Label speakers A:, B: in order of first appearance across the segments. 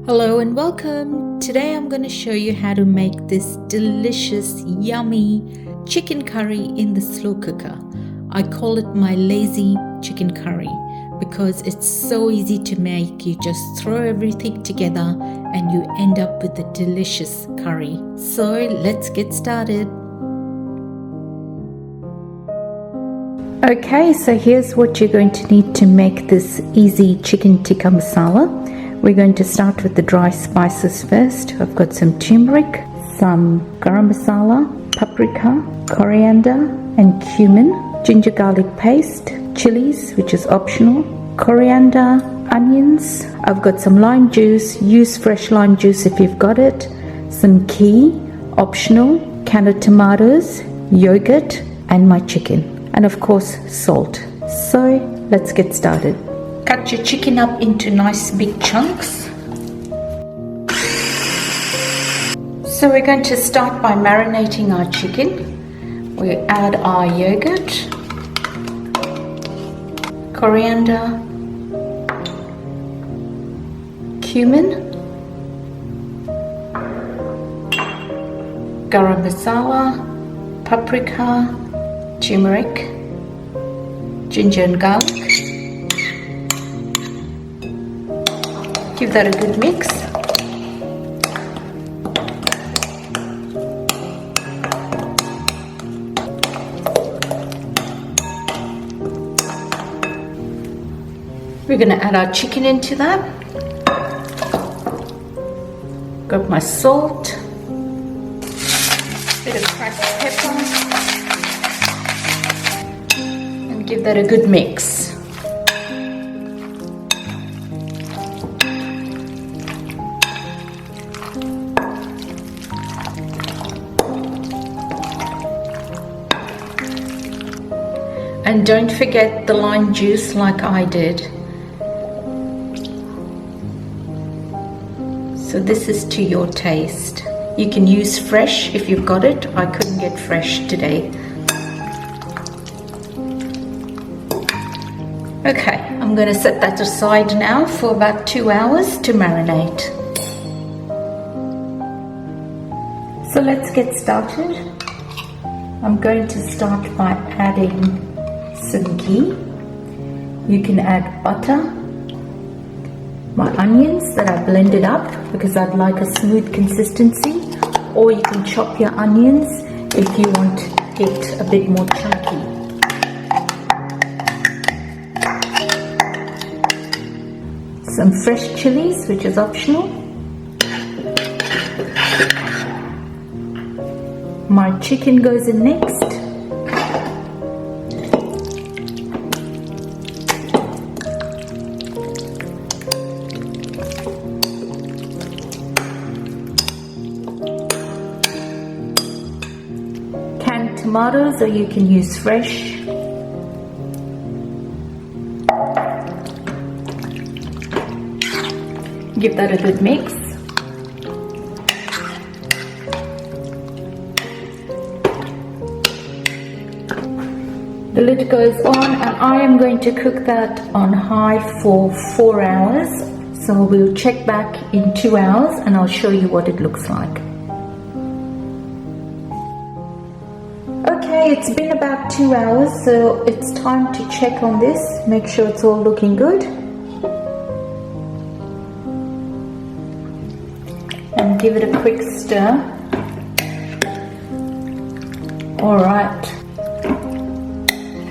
A: Hello and welcome. Today I'm going to show you how to make this delicious, yummy chicken curry in the slow cooker. I call it my lazy chicken curry because it's so easy to make. You just throw everything together and you end up with a delicious curry. So let's get started. Okay, so here's what you're going to need to make this easy chicken tikka masala. We're going to start with the dry spices first. I've got some turmeric, some garam masala, paprika, coriander and cumin, ginger garlic paste, chilies, which is optional, coriander, onions. I've got some lime juice. Use fresh lime juice if you've got it. Some ghee, optional, canned tomatoes, yogurt and my chicken. And of course salt. So let's get started. Cut your chicken up into nice big chunks. So we're going to start by marinating our chicken. We add our yogurt, coriander, cumin, garam masala, paprika, turmeric, ginger and garlic. Give that a good mix. We're going to add our chicken into that. Got my salt, bit of cracked pepper, and give that a good mix. And don't forget the lime juice like I did. So this is to your taste. You can use fresh if you've got it. I couldn't get fresh today. Okay, I'm going to set that aside now for about 2 hours to marinate. So let's get started. I'm going to start by adding some ghee. You can add butter, my onions that I blended up because I'd like a smooth consistency, or you can chop your onions if you want it a bit more chunky. Some fresh chilies, which is optional. My chicken goes in next. Tomatoes, or you can use fresh. Give that a good mix. The lid goes on and I am going to cook that on high for 4 hours. So we'll check back in 2 hours and I'll show you what it looks like. Okay, it's been about 2 hours, so it's time to check on this, make sure it's all looking good. And give it a quick stir. Alright.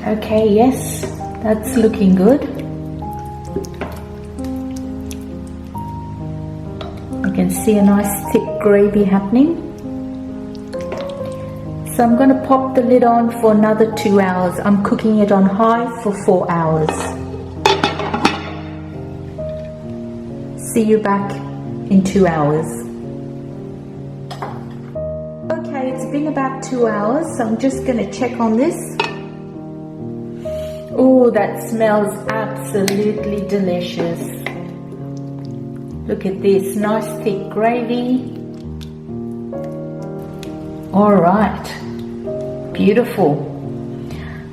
A: Okay, yes, that's looking good. You can see a nice thick gravy happening. So I'm going to pop the lid on for another 2 hours. I'm cooking it on high for 4 hours. See you back in 2 hours. Okay, it's been about 2 hours, so I'm just going to check on this. Oh, that smells absolutely delicious. Look at this, nice thick gravy. All right. Beautiful.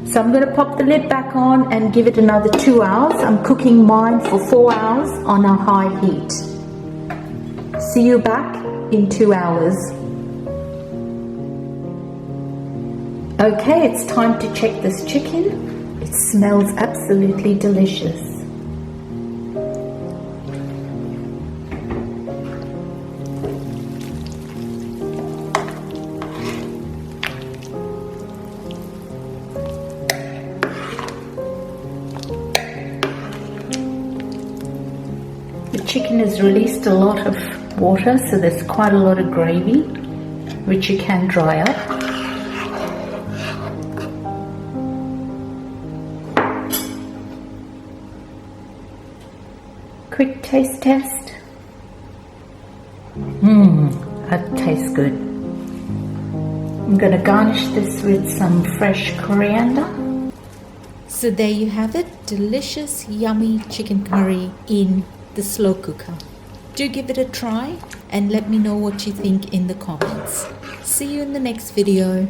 A: So I'm going to pop the lid back on and give it another 2 hours. I'm cooking mine for 4 hours on a high heat. See you back in 2 hours. Okay, it's time to check this chicken. It smells absolutely delicious. The chicken has released a lot of water, so there's quite a lot of gravy, which you can dry up. Quick taste test. That tastes good. I'm going to garnish this with some fresh coriander. So there you have it, delicious, yummy chicken curry in the slow cooker. Do give it a try and let me know what you think in the comments. See you in the next video.